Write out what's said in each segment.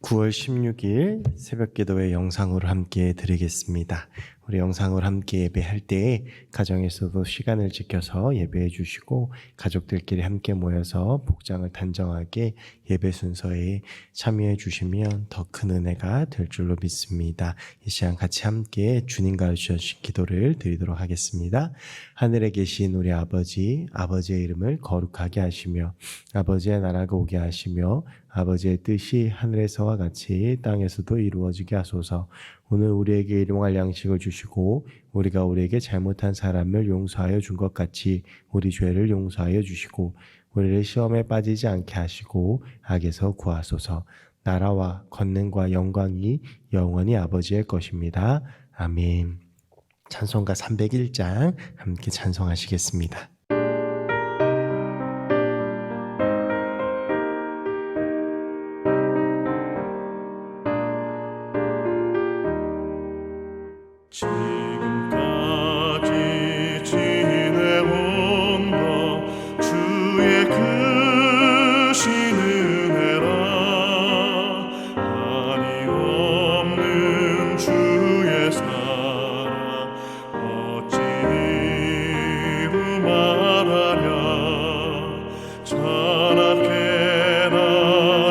9월 16일 새벽기도회 영상으로 함께 드리겠습니다. 우리 영상으로 함께 예배할 때에 가정에서도 시간을 지켜서 예배해 주시고 가족들끼리 함께 모여서 복장을 단정하게 예배 순서에 참여해 주시면 더 큰 은혜가 될 줄로 믿습니다. 이 시간 같이 함께 주님 가르쳐주신 기도를 드리도록 하겠습니다. 하늘에 계신 우리 아버지, 아버지의 이름을 거룩하게 하시며 아버지의 나라가 오게 하시며 아버지의 뜻이 하늘에서와 같이 땅에서도 이루어지게 하소서. 오늘 우리에게 일용할 양식을 주시고 우리가 우리에게 잘못한 사람을 용서하여 준 것 같이 우리 죄를 용서하여 주시고 우리를 시험에 빠지지 않게 하시고 악에서 구하소서. 나라와 권능과 영광이 영원히 아버지의 것입니다. 아멘. 찬송가 301장 함께 찬송하시겠습니다. 지금까지 지내온 것 주의 크신 은혜라. 한이 없는 주의 사랑 어찌 이루 말하랴. 찬악해라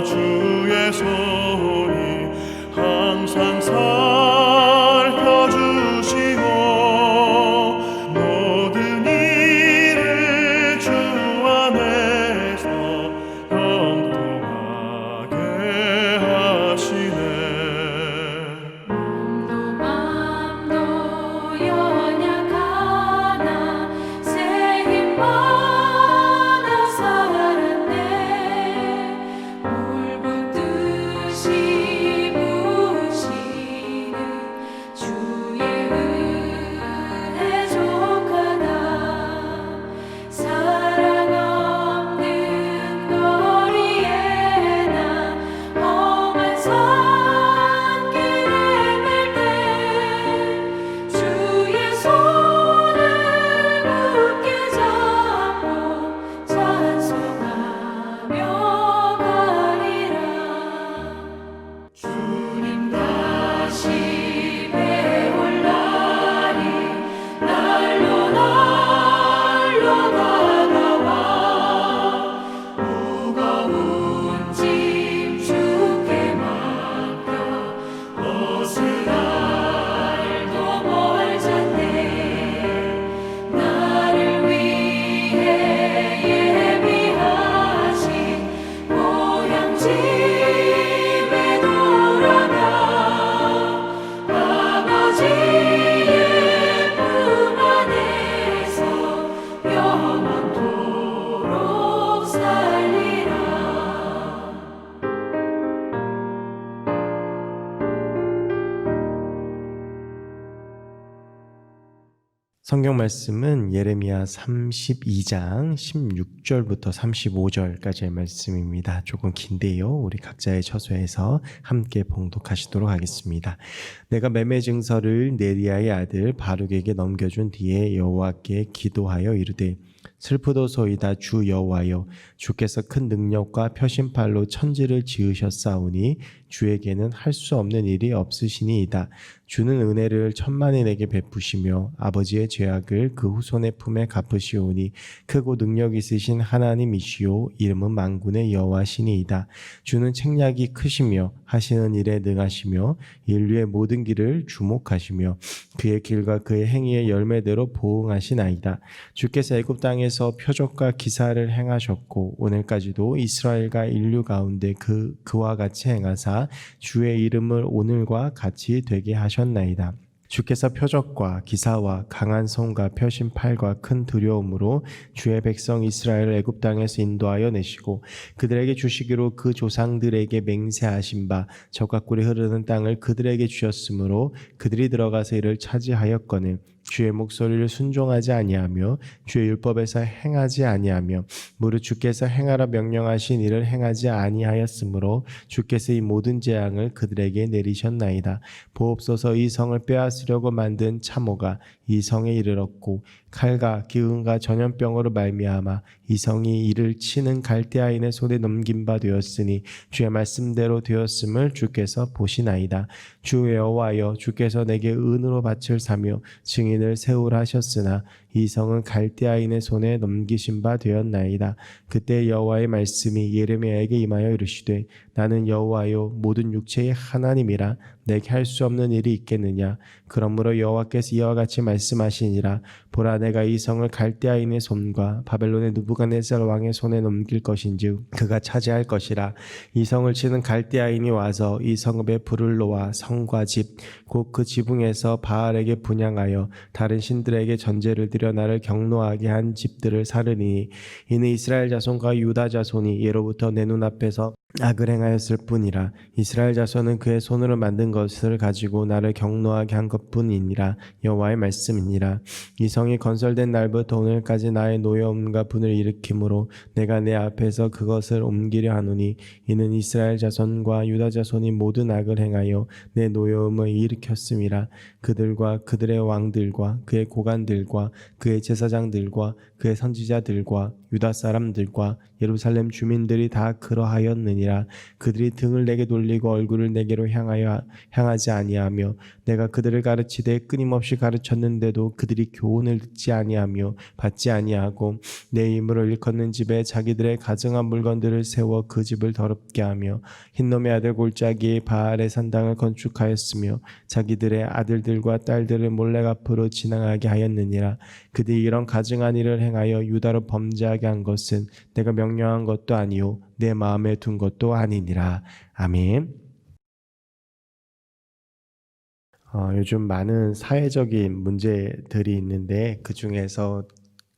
주의 손이 항상 성경 말씀은 예레미야 32장 16절부터 35절까지의 말씀입니다. 조금 긴데요. 우리 각자의 처소에서 함께 봉독하시도록 하겠습니다. 내가 매매 증서를 네리야의 아들 바룩에게 넘겨준 뒤에 여호와께 기도하여 이르되 슬프도소이다 주 여호와여, 주께서 큰 능력과 표심팔로 천지를 지으셨사오니 주에게는 할 수 없는 일이 없으시니이다. 주는 은혜를 천만인에게 베푸시며 아버지의 죄악을 그 후손의 품에 갚으시오니 크고 능력 있으신 하나님이시오 이름은 만군의 여호와시니이다. 주는 책략이 크시며 하시는 일에 능하시며 인류의 모든 길을 주목하시며 그의 길과 그의 행위의 열매대로 보응하시나이다. 주께서 애굽 땅에서 표적과 기사를 행하셨고 오늘까지도 이스라엘과 인류 가운데 그와 같이 행하사 주의 이름을 오늘과 같이 되게 하셨나이다. 주께서 표적과 기사와 강한 손과 펴신 팔과 큰 두려움으로 주의 백성 이스라엘을 애굽 땅에서 인도하여 내시고 그들에게 주시기로 그 조상들에게 맹세하신 바 젖과 꿀이 흐르는 땅을 그들에게 주셨으므로 그들이 들어가서 이를 차지하였거늘 주의 목소리를 순종하지 아니하며 주의 율법에서 행하지 아니하며 무릇 주께서 행하라 명령하신 일을 행하지 아니하였으므로 주께서 이 모든 재앙을 그들에게 내리셨나이다. 보옵소서 이 성을 빼앗으려고 만든 참호가 이 성에 이르렀고 칼과 기근과 전염병으로 말미암아 이 성이 이를 치는 갈대아인의 손에 넘긴 바 되었으니 주의 말씀대로 되었음을 주께서 보시나이다. 주 여호와여 주께서 내게 은으로 밭을 사며 증인을 세우라 하셨으나 이 성은 갈대아인의 손에 넘기신 바 되었나이다. 그때 여호와의 말씀이 예레미야에게 임하여 이르시되 나는 여호와요 모든 육체의 하나님이라 내게 할 수 없는 일이 있겠느냐. 그러므로 여호와께서 이와 같이 말씀하시니라. 보라 내가 이 성을 갈대아인의 손과 바벨론의 느부갓네살 왕의 손에 넘길 것인즉 그가 차지할 것이라. 이 성을 치는 갈대아인이 와서 이 성읍에 불을 놓아 성과 집 곧 그 지붕에서 바알에게 분향하여 다른 신들에게 전제를 드려 나를 경노하게 한 집들을 사르니 이는 이스라엘 자손과 유다 자손이 예로부터 내 눈앞에서 악을 행하였을 뿐이라. 이스라엘 자손은 그의 손으로 만든 것을 가지고 나를 경노하게 한 것뿐이니라. 여호와의 말씀이니라. 이 성이 건설된 날부터 오늘까지 나의 노여움과 분을 일으키므로 내가 내 앞에서 그것을 옮기려 하노니 이는 이스라엘 자손과 유다 자손이 모든 악을 행하여 내 노여움을 일으켰음이라. 그들과 그들의 왕들과 그의 고관들과 그의 제사장들과 그의 선지자들과 유다 사람들과 예루살렘 주민들이 다 그러하였느니라. 그들이 등을 내게 돌리고 얼굴을 내게로 향하지 아니하며 내가 그들을 가르치되 끊임없이 가르쳤는데도 그들이 교훈을 듣지 아니하며 받지 아니하고 내 이름으로 일컫는 집에 자기들의 가증한 물건들을 세워 그 집을 더럽게 하며 흰놈의 아들 골짜기에 바알의 산당을 건축하였으며 자기들의 아들들과 딸들을 몰래 앞으로 지나가게 하였느니라. 그들이 이런 가증한 일을 행하여 유다로 범죄하게 한 것은 내가 명령한 것도 아니요 내 마음에 둔 것도 아니니라. 아멘. 요즘 많은 사회적인 문제들이 있는데 그 중에서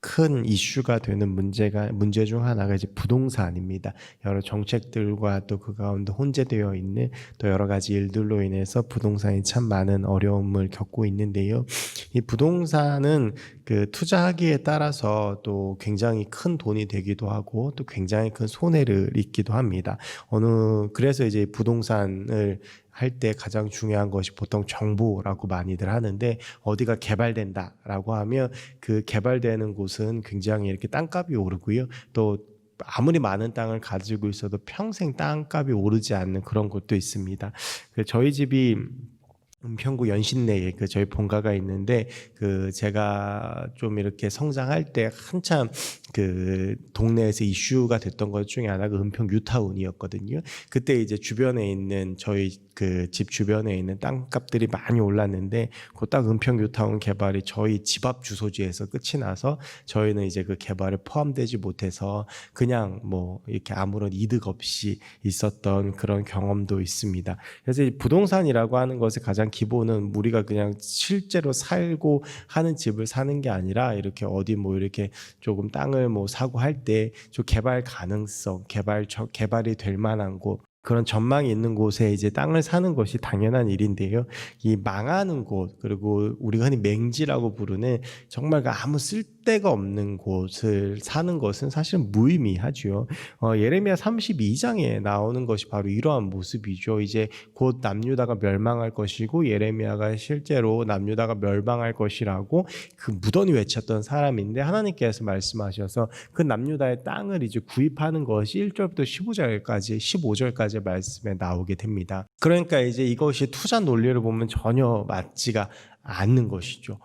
큰 이슈가 되는 문제 중 하나가 이제 부동산입니다. 여러 정책들과 또 그 가운데 혼재되어 있는 또 여러 가지 일들로 인해서 부동산이 참 많은 어려움을 겪고 있는데요. 이 부동산은 그 투자하기에 따라서 또 굉장히 큰 돈이 되기도 하고 또 굉장히 큰 손해를 입기도 합니다. 그래서 이제 부동산을 할 때 가장 중요한 것이 보통 정보라고 많이들 하는데 어디가 개발된다라고 하면 그 개발되는 곳은 굉장히 이렇게 땅값이 오르고요. 또 아무리 많은 땅을 가지고 있어도 평생 땅값이 오르지 않는 그런 곳도 있습니다. 저희 집이 은평구 연신내에 저희 본가가 있는데 제가 좀 이렇게 성장할 때 한참 그 동네에서 이슈가 됐던 것 중에 하나가 은평 뉴타운이었거든요. 그때 이제 주변에 있는 저희 그 집 주변에 있는 땅값들이 많이 올랐는데 그 딱 은평 뉴타운 개발이 저희 집 앞 주소지에서 끝이 나서 저희는 이제 그 개발에 포함되지 못해서 그냥 뭐 이렇게 아무런 이득 없이 있었던 그런 경험도 있습니다. 그래서 이 부동산이라고 하는 것의 가장 기본은 우리가 그냥 실제로 살고 하는 집을 사는 게 아니라 이렇게 어디 뭐 이렇게 조금 땅을 뭐 사고 할 때 좀 개발 가능성, 개발이 될 만한 곳 그런 전망이 있는 곳에 이제 땅을 사는 것이 당연한 일인데요. 이 망하는 곳 그리고 우리가 흔히 맹지라고 부르는 정말 아무 쓸데가 없는 곳을 사는 것은 사실 무의미하죠. 예레미야 32장에 나오는 것이 바로 이러한 모습이죠. 이제 곧 남유다가 멸망할 것이고 예레미야가 실제로 남유다가 멸망할 것이라고 그 무던히 외쳤던 사람인데 하나님께서 말씀하셔서 그 남유다의 땅을 이제 구입하는 것이 1절부터 15절까지 말씀에 나오게 됩니다. 그러니까 이제 이것이 투자 논리를 보면 전혀 맞지가 않는 것이죠.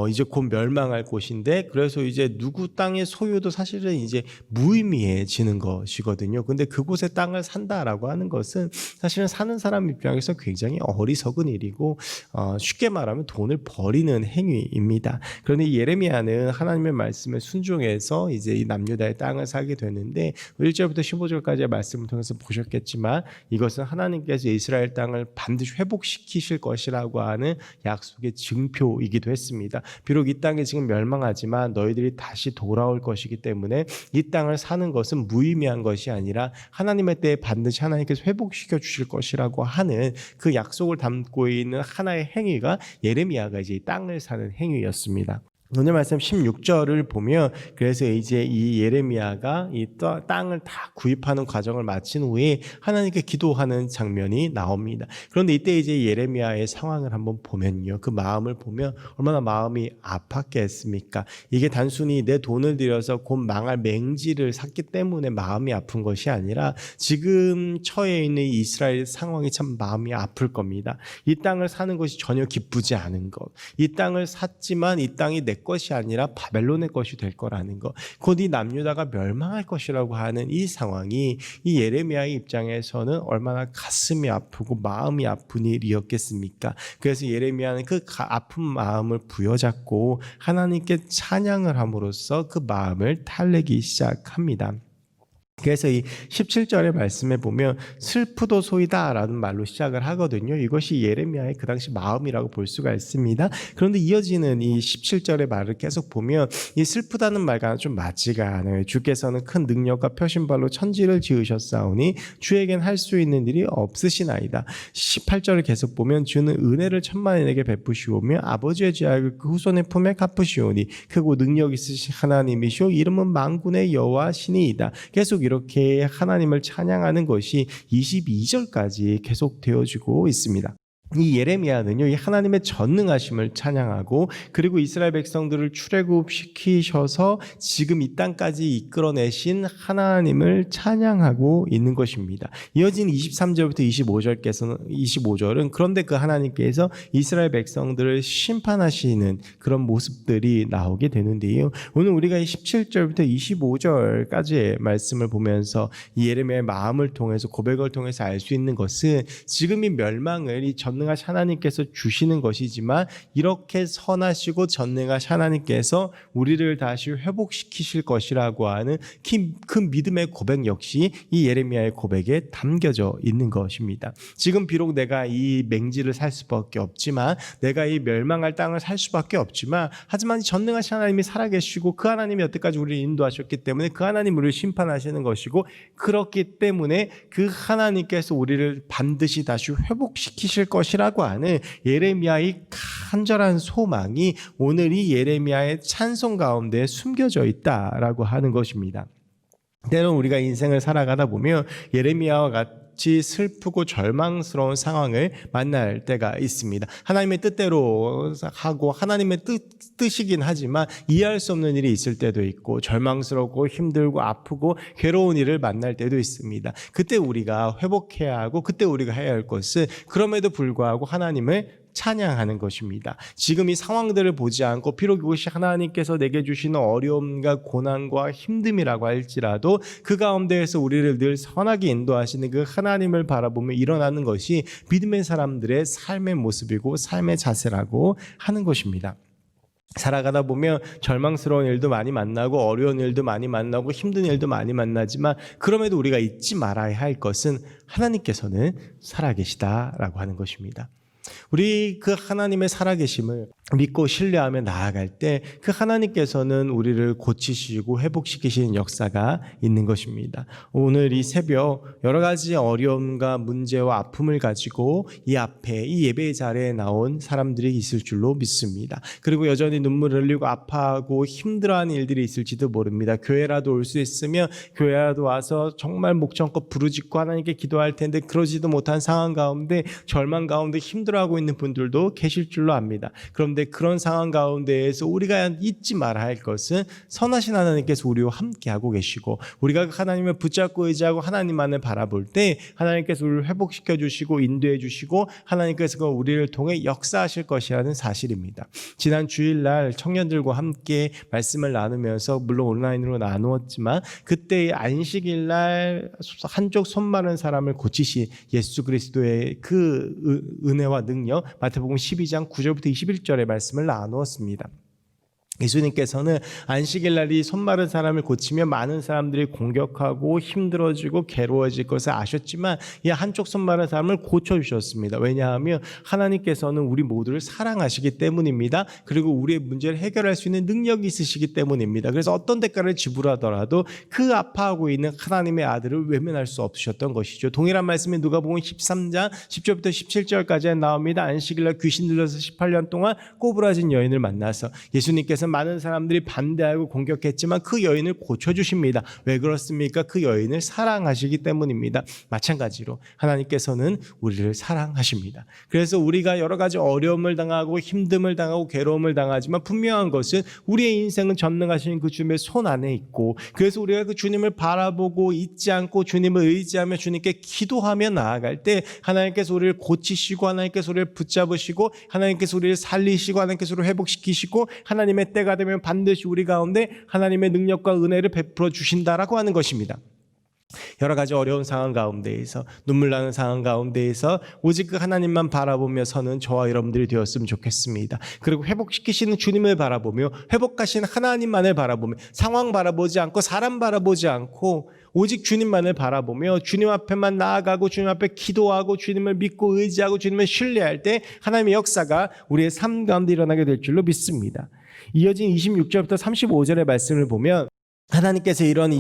이제 곧 멸망할 곳인데 그래서 이제 누구 땅의 소유도 사실은 이제 무의미해지는 것이거든요. 근데 그곳에 땅을 산다라고 하는 것은 사실은 사는 사람 입장에서 굉장히 어리석은 일이고 쉽게 말하면 돈을 버리는 행위입니다. 그런데 예레미야는 하나님의 말씀에 순종해서 이제 이 남유다의 땅을 사게 되는데 1절부터 15절까지의 말씀을 통해서 보셨겠지만 이것은 하나님께서 이스라엘 땅을 반드시 회복시키실 것이라고 하는 약속의 증표이기도 했습니다. 것이다. 비록 이 땅이 지금 멸망하지만 너희들이 다시 돌아올 것이기 때문에 이 땅을 사는 것은 무의미한 것이 아니라 하나님의 때에 반드시 하나님께서 회복시켜 주실 것이라고 하는 그 약속을 담고 있는 하나의 행위가 예레미야가 이제 이 땅을 사는 행위였습니다. 오늘 말씀 16절을 보면 그래서 이제 이 예레미야가 이 땅을 다 구입하는 과정을 마친 후에 하나님께 기도하는 장면이 나옵니다. 그런데 이때 이제 예레미야의 상황을 한번 보면요. 그 마음을 보면 얼마나 마음이 아팠겠습니까? 이게 단순히 내 돈을 들여서 곧 망할 맹지를 샀기 때문에 마음이 아픈 것이 아니라 지금 처해 있는 이스라엘 상황이 참 마음이 아플 겁니다. 이 땅을 사는 것이 전혀 기쁘지 않은 것. 이 땅을 샀지만 이 땅이 내 것이 아니라 바벨론의 것이 될 거라는 것, 곧 이 남유다가 멸망할 것이라고 하는 이 상황이 이 예레미야의 입장에서는 얼마나 가슴이 아프고 마음이 아픈 일이었겠습니까? 그래서 예레미야는 그 아픈 마음을 부여잡고 하나님께 찬양을 함으로써 그 마음을 달래기 시작합니다. 그래서 이 17절의 말씀에 보면 슬프도소이다 라는 말로 시작을 하거든요. 이것이 예레미야의 그 당시 마음이라고 볼 수가 있습니다. 그런데 이어지는 이 17절의 말을 계속 보면 이 슬프다는 말과 좀 맞지가 않아요. 주께서는 큰 능력과 표심발로 천지를 지으셨사오니 주에겐 할 수 있는 일이 없으시나이다. 18절을 계속 보면 주는 은혜를 천만인에게 베푸시오며 아버지의 죄악을 그 후손의 품에 갚으시오니 크고 능력 있으신 하나님이시오 이름은 만군의 여호와 신이이다. 계속 이렇게 하나님을 찬양하는 것이 22절까지 계속되어지고 있습니다. 이 예레미야는요, 이 하나님의 전능하심을 찬양하고 그리고 이스라엘 백성들을 출애굽시키셔서 지금 이 땅까지 이끌어내신 하나님을 찬양하고 있는 것입니다. 이어진 23절부터 25절은 그런데 그 하나님께서 이스라엘 백성들을 심판하시는 그런 모습들이 나오게 되는데요. 오늘 우리가 이 17절부터 25절까지의 말씀을 보면서 이 예레미야의 마음을 통해서 고백을 통해서 알 수 있는 것은 지금 이 멸망을 이 전능하신 하나님께서 주시는 것이지만 이렇게 선하시고 전능하신 하나님께서 우리를 다시 회복시키실 것이라고 하는 그 믿음의 고백 역시 이 예레미야의 고백에 담겨져 있는 것입니다. 지금 비록 내가 이 맹지를 살 수밖에 없지만 내가 이 멸망할 땅을 살 수밖에 없지만 하지만 전능하신 하나님이 살아계시고 그 하나님이 여태까지 우리를 인도하셨기 때문에 그 하나님 우리를 심판하시는 것이고 그렇기 때문에 그 하나님께서 우리를 반드시 다시 회복시키실 것이라고 하는 예레미야의 간절한 소망이 오늘 이 예레미야의 찬송 가운데 숨겨져 있다라고 하는 것입니다. 때론 우리가 인생을 살아가다 보면 예레미야와 같이 슬프고 절망스러운 상황을 만날 때가 있습니다. 하나님의 뜻대로 하고 하나님의 뜻이긴 하지만 이해할 수 없는 일이 있을 때도 있고 절망스럽고 힘들고 아프고 괴로운 일을 만날 때도 있습니다. 그때 우리가 회복해야 하고 그때 우리가 해야 할 것은 그럼에도 불구하고 하나님을 찬양하는 것입니다. 지금 이 상황들을 보지 않고 비록 이것이 하나님께서 내게 주시는 어려움과 고난과 힘듦이라고 할지라도 그 가운데에서 우리를 늘 선하게 인도하시는 그 하나님을 바라보며 일어나는 것이 믿음의 사람들의 삶의 모습이고 삶의 자세라고 하는 것입니다. 살아가다 보면 절망스러운 일도 많이 만나고 어려운 일도 많이 만나고 힘든 일도 많이 만나지만 그럼에도 우리가 잊지 말아야 할 것은 하나님께서는 살아계시다라고 하는 것입니다. 우리 그 하나님의 살아계심을 믿고 신뢰하며 나아갈 때 그 하나님께서는 우리를 고치시고 회복시키시는 역사가 있는 것입니다. 오늘 이 새벽 여러 가지 어려움과 문제와 아픔을 가지고 이 앞에 이 예배의 자리에 나온 사람들이 있을 줄로 믿습니다. 그리고 여전히 눈물을 흘리고 아파하고 힘들어하는 일들이 있을지도 모릅니다. 교회라도 올 수 있으면 교회라도 와서 정말 목청껏 부르짖고 하나님께 기도할 텐데 그러지도 못한 상황 가운데 절망 가운데 힘들어하고 있는 분들도 계실 줄로 압니다. 그런데 그런 상황 가운데에서 우리가 잊지 말아야 할 것은 선하신 하나님께서 우리와 함께하고 계시고 우리가 하나님을 붙잡고 의지하고 하나님만을 바라볼 때 하나님께서 우리를 회복시켜 주시고 인도해 주시고 하나님께서 우리를 통해 역사하실 것이라는 사실입니다. 지난 주일날 청년들과 함께 말씀을 나누면서 물론 온라인으로 나누었지만 그때 안식일날 한쪽 손 마른 사람을 고치신 예수 그리스도의 그 은혜와 능력 마태복음 12장 9절부터 21절의 말씀을 나누었습니다. 예수님께서는 안식일 날이 손마른 사람을 고치며 많은 사람들이 공격하고 힘들어지고 괴로워질 것을 아셨지만 이 한쪽 손마른 사람을 고쳐주셨습니다. 왜냐하면 하나님께서는 우리 모두를 사랑하시기 때문입니다. 그리고 우리의 문제를 해결할 수 있는 능력이 있으시기 때문입니다. 그래서 어떤 대가를 지불하더라도 그 아파하고 있는 하나님의 아들을 외면할 수 없으셨던 것이죠. 동일한 말씀이 누가복음 13장 10절부터 17절까지 나옵니다. 안식일 날 귀신 들려서 18년 동안 꼬부라진 여인을 만나서 예수님께서 많은 사람들이 반대하고 공격했지만 그 여인을 고쳐주십니다. 왜 그렇습니까? 그 여인을 사랑하시기 때문입니다. 마찬가지로 하나님께서는 우리를 사랑하십니다. 그래서 우리가 여러 가지 어려움을 당하고 힘듦을 당하고 괴로움을 당하지만 분명한 것은 우리의 인생은 전능하신 그 주님의 손 안에 있고, 그래서 우리가 그 주님을 바라보고 잊지 않고 주님을 의지하며 주님께 기도하며 나아갈 때 하나님께서 우리를 고치시고 하나님께서 우리를 붙잡으시고 하나님께서 우리를 살리시고 하나님께서 우리를 회복시키시고 하나님의 때가 되면 반드시 우리 가운데 하나님의 능력과 은혜를 베풀어 주신다라고 하는 것입니다. 여러 가지 어려운 상황 가운데에서 눈물 나는 상황 가운데에서 오직 그 하나님만 바라보며 서는 저와 여러분들이 되었으면 좋겠습니다. 그리고 회복시키시는 주님을 바라보며 회복하시는 하나님만을 바라보며 상황 바라보지 않고 사람 바라보지 않고 오직 주님만을 바라보며 주님 앞에만 나아가고 주님 앞에 기도하고 주님을 믿고 의지하고 주님을 신뢰할 때 하나님의 역사가 우리의 삶 가운데 일어나게 될 줄로 믿습니다. 이어진 26절부터 35절의 말씀을 보면 하나님께서 이런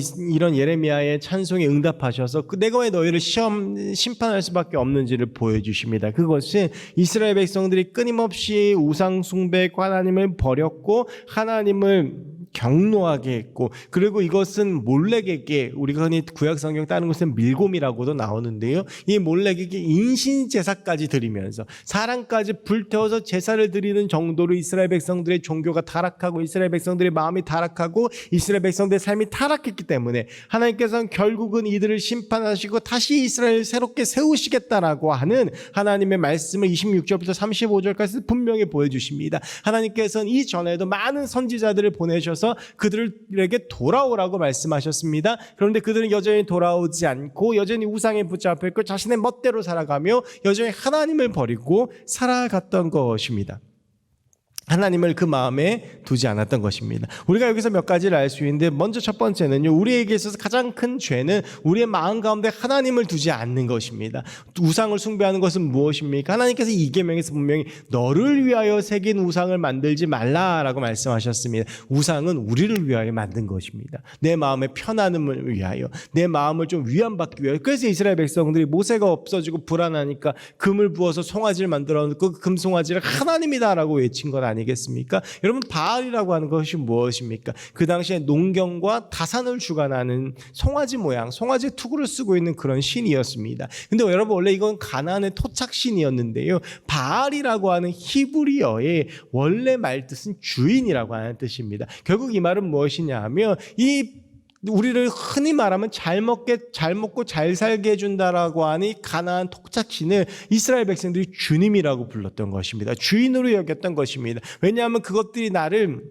예레미야의 찬송에 응답하셔서 내가 왜 너희를 심판할 수밖에 없는지를 보여주십니다. 그것은 이스라엘 백성들이 끊임없이 우상 숭배했고 하나님을 버렸고 하나님을 경노하게 했고, 그리고 이것은 몰렉에게, 우리가 흔히 구약성경 따는 것은 밀곰이라고도 나오는데요, 이 몰렉에게 인신제사까지 드리면서 사람까지 불태워서 제사를 드리는 정도로 이스라엘 백성들의 종교가 타락하고 이스라엘 백성들의 마음이 타락하고 이스라엘 백성들의 삶이 타락했기 때문에 하나님께서는 결국은 이들을 심판하시고 다시 이스라엘을 새롭게 세우시겠다라고 하는 하나님의 말씀을 26절부터 35절까지 분명히 보여주십니다. 하나님께서는 이전에도 많은 선지자들을 보내셔서 그들에게 돌아오라고 말씀하셨습니다. 그런데 그들은 여전히 돌아오지 않고 여전히 우상에 붙잡혀 있고 자신의 멋대로 살아가며 여전히 하나님을 버리고 살아갔던 것입니다. 하나님을 그 마음에 두지 않았던 것입니다. 우리가 여기서 몇 가지를 알 수 있는데, 먼저 첫 번째는요, 우리에게 있어서 가장 큰 죄는 우리의 마음 가운데 하나님을 두지 않는 것입니다. 우상을 숭배하는 것은 무엇입니까? 하나님께서 이 계명에서 분명히 너를 위하여 새긴 우상을 만들지 말라라고 말씀하셨습니다. 우상은 우리를 위하여 만든 것입니다. 내 마음의 편안함을 위하여, 내 마음을 좀 위안받기 위하여. 그래서 이스라엘 백성들이 모세가 없어지고 불안하니까 금을 부어서 송아지를 만들어 놓고 그 금송아지를 하나님이다라고 외친 것 아니겠습니까? 여러분, 바알이라고 하는 것이 무엇입니까? 그 당시에 농경과 다산을 주관하는 송아지 모양, 송아지 투구를 쓰고 있는 그런 신이었습니다. 근데 여러분, 원래 이건 가나안의 토착신이었는데요, 바알이라고 하는 히브리어의 원래 말뜻은 주인이라고 하는 뜻입니다. 결국 이 말은 무엇이냐 하면, 우리를 흔히 말하면 잘 먹고 잘 살게 해준다라고 하는 이 가나안 토착신을 이스라엘 백성들이 주님이라고 불렀던 것입니다. 주인으로 여겼던 것입니다. 왜냐하면 그것들이 나를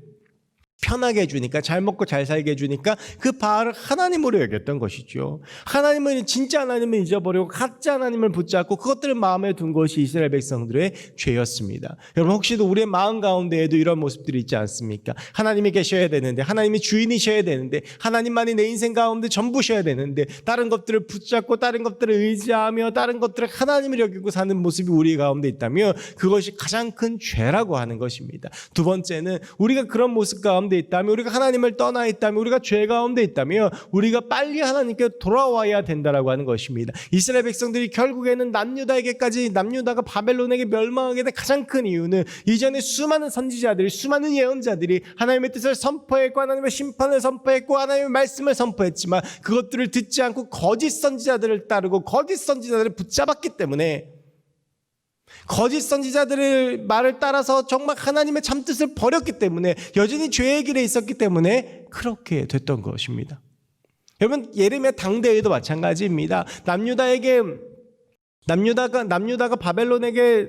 편하게 해주니까, 잘 먹고 잘 살게 해주니까 그 바알을 하나님으로 여겼던 것이죠. 하나님은, 진짜 하나님을 잊어버리고 가짜 하나님을 붙잡고 그것들을 마음에 둔 것이 이스라엘 백성들의 죄였습니다. 여러분, 혹시도 우리의 마음 가운데에도 이런 모습들이 있지 않습니까? 하나님이 계셔야 되는데, 하나님이 주인이셔야 되는데, 하나님만이 내 인생 가운데 전부셔야 되는데, 다른 것들을 붙잡고 다른 것들을 의지하며 다른 것들을 하나님을 여기고 사는 모습이 우리 가운데 있다면 그것이 가장 큰 죄라고 하는 것입니다. 두 번째는, 우리가 그런 모습 가운데 있다면, 우리가 하나님을 떠나 있다면, 우리가 죄 가운데 있다면 우리가 빨리 하나님께 돌아와야 된다라고 하는 것입니다. 이스라엘 백성들이 결국에는 남유다가 바벨론에게 멸망하게 된 가장 큰 이유는 이전에 수많은 선지자들이, 수많은 예언자들이 하나님의 뜻을 선포했고 하나님의 심판을 선포했고 하나님의 말씀을 선포했지만 그것들을 듣지 않고 거짓 선지자들을 따르고 거짓 선지자들을 붙잡았기 때문에, 거짓 선지자들의 말을 따라서 정말 하나님의 참뜻을 버렸기 때문에, 여전히 죄의 길에 있었기 때문에 그렇게 됐던 것입니다. 여러분, 예레미야 당대에도 마찬가지입니다. 남유다가 바벨론에게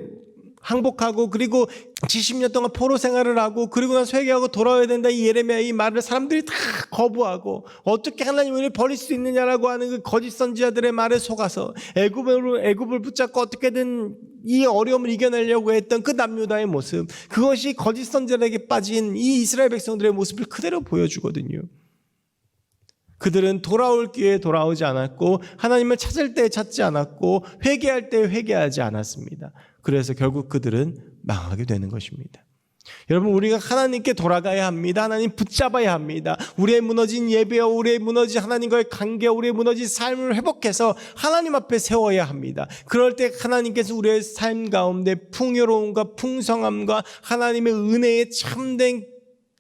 항복하고 그리고 70년 동안 포로 생활을 하고 그리고 나서 회개하고 돌아와야 된다 이 예레미야 이 말을 사람들이 다 거부하고 어떻게 하나님 우리를 버릴 수 있느냐라고 하는 그 거짓 선지자들의 말에 속아서 애굽을 붙잡고 어떻게든 이 어려움을 이겨내려고 했던 그 남유다의 모습, 그것이 거짓 선지자에게 빠진 이 이스라엘 백성들의 모습을 그대로 보여주거든요. 그들은 돌아올 기회에 돌아오지 않았고 하나님을 찾을 때 찾지 않았고 회개할 때 회개하지 않았습니다. 그래서 결국 그들은 망하게 되는 것입니다. 여러분, 우리가 하나님께 돌아가야 합니다. 하나님 붙잡아야 합니다. 우리의 무너진 예배와 우리의 무너진 하나님과의 관계와 우리의 무너진 삶을 회복해서 하나님 앞에 세워야 합니다. 그럴 때 하나님께서 우리의 삶 가운데 풍요로움과 풍성함과 하나님의 은혜의 참된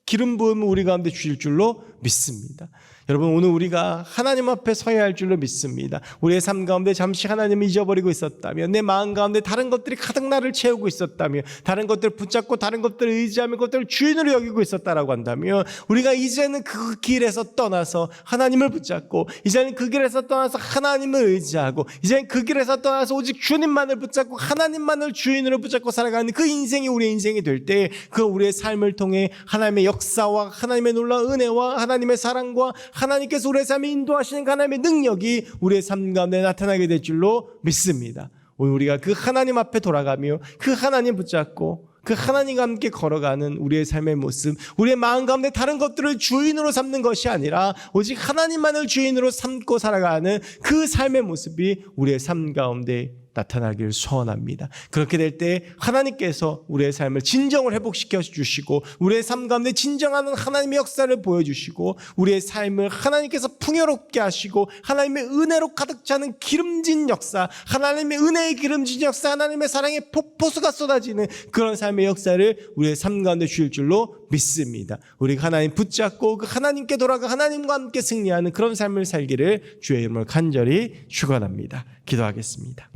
기름 부음을 우리 가운데 주실 줄로 믿습니다. 여러분, 오늘 우리가 하나님 앞에 서야 할 줄로 믿습니다. 우리의 삶 가운데 잠시 하나님을 잊어버리고 있었다면, 내 마음 가운데 다른 것들이 가득 나를 채우고 있었다면, 다른 것들을 붙잡고 다른 것들을 의지하며 그것들을 주인으로 여기고 있었다라고 한다면, 우리가 이제는 그 길에서 떠나서 하나님을 붙잡고, 이제는 그 길에서 떠나서 하나님을 의지하고, 이제는 그 길에서 떠나서 오직 주님만을 붙잡고 하나님만을 주인으로 붙잡고 살아가는 그 인생이 우리의 인생이 될 때, 그 우리의 삶을 통해 하나님의 역사와 하나님의 놀라운 은혜와 하나님의 사랑과 하나님께서 우리의 삶을 인도하시는 하나님의 능력이 우리의 삶 가운데 나타나게 될 줄로 믿습니다. 오늘 우리가 그 하나님 앞에 돌아가며 그 하나님 붙잡고 그 하나님과 함께 걸어가는 우리의 삶의 모습, 우리의 마음 가운데 다른 것들을 주인으로 삼는 것이 아니라 오직 하나님만을 주인으로 삼고 살아가는 그 삶의 모습이 우리의 삶 가운데 나타나기를 소원합니다. 그렇게 될 때 하나님께서 우리의 삶을 진정을 회복시켜 주시고 우리의 삶 가운데 진정한 하나님의 역사를 보여주시고 우리의 삶을 하나님께서 풍요롭게 하시고 하나님의 은혜로 가득 차는 기름진 역사, 하나님의 은혜의 기름진 역사, 하나님의 사랑의 폭포수가 쏟아지는 그런 삶의 역사를 우리의 삶 가운데 주실 줄로 믿습니다. 우리가 하나님 붙잡고 그 하나님께 돌아가 하나님과 함께 승리하는 그런 삶을 살기를 주의 이름으로 간절히 축원합니다. 기도하겠습니다.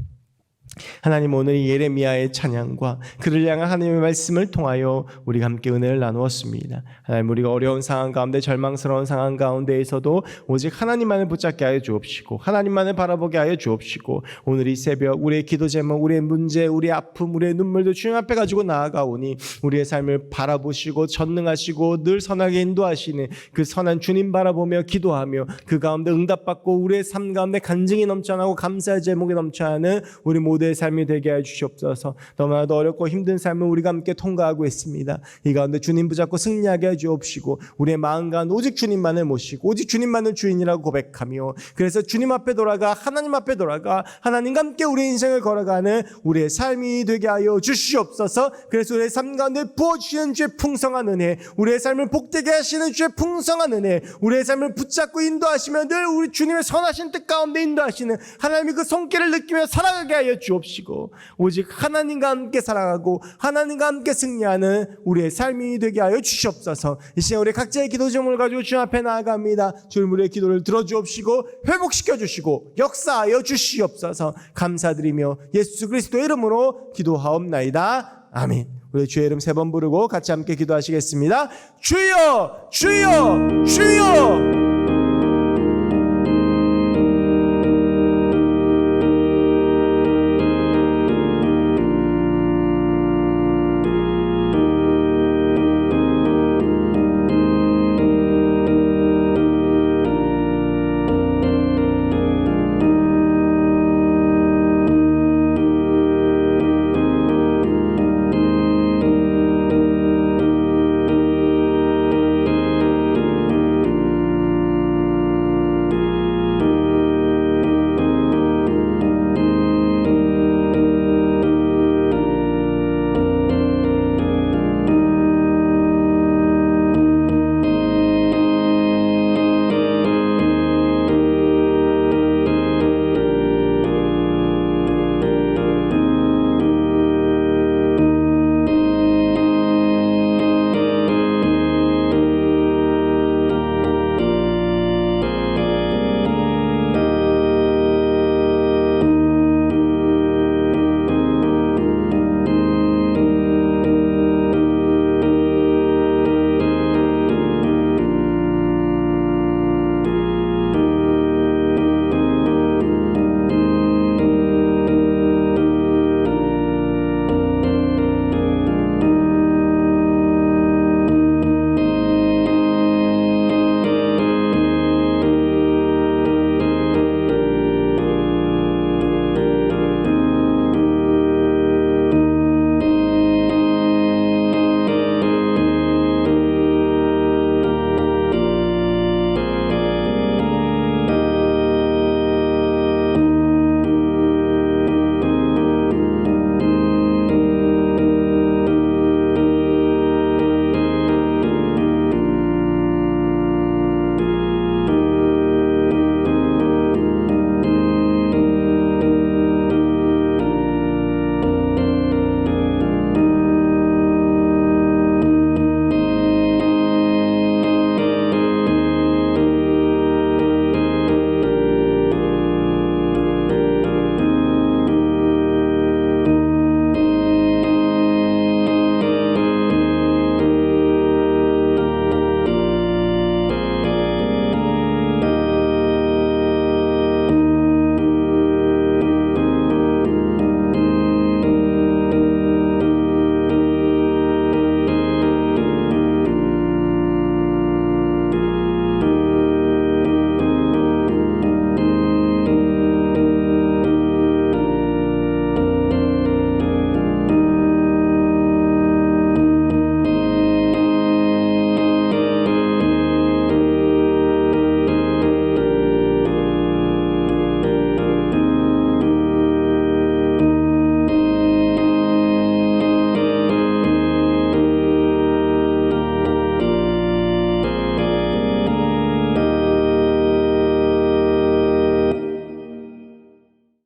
하나님, 오늘 이 예레미야의 찬양과 그를 향한 하나님의 말씀을 통하여 우리가 함께 은혜를 나누었습니다. 하나님, 우리가 어려운 상황 가운데 절망스러운 상황 가운데에서도 오직 하나님만을 붙잡게 하여 주옵시고 하나님만을 바라보게 하여 주옵시고 오늘 이 새벽 우리의 기도 제목, 우리의 문제, 우리의 아픔, 우리의 눈물도 주님 앞에 가지고 나아가오니 우리의 삶을 바라보시고 전능하시고 늘 선하게 인도하시는 그 선한 주님 바라보며 기도하며 그 가운데 응답받고 우리의 삶 가운데 간증이 넘쳐나고 감사의 제목이 넘쳐나는 우리 모두의 삶이 되게 해 주시옵소서. 너무나도 어렵고 힘든 삶을 우리가 함께 통과하고 있습니다. 이 가운데 주님 붙잡고 승리하게 해 주옵시고 우리의 마음 가운데 오직 주님만을 모시고 오직 주님만을 주인이라고 고백하며 그래서 주님 앞에 돌아가 하나님 앞에 돌아가 하나님과 함께 우리 인생을 걸어가는 우리의 삶이 되게 하여 주시옵소서. 그래서 우리의 삶 가운데 부어주시는 주의 풍성한 은혜, 우리의 삶을 복되게 하시는 주의 풍성한 은혜, 우리의 삶을 붙잡고 인도하시며 늘 우리 주님의 선하신 뜻 가운데 인도하시는 하나님의 그 손길을 느끼며 살아가게 하여 주옵시고 오직 하나님과 함께 살아가고 하나님과 함께 승리하는 우리의 삶이 되게 하여 주시옵소서. 이 시간 우리 각자의 기도 제목을 가지고 주님 앞에 나아갑니다. 주님, 우리의 기도를 들어주옵시고 회복시켜 주시고 역사하여 주시옵소서. 감사드리며 예수 그리스도의 이름으로 기도하옵나이다. 아멘. 우리 주의 이름 3번 부르고 같이 함께 기도하시겠습니다. 주여, 주여, 주여.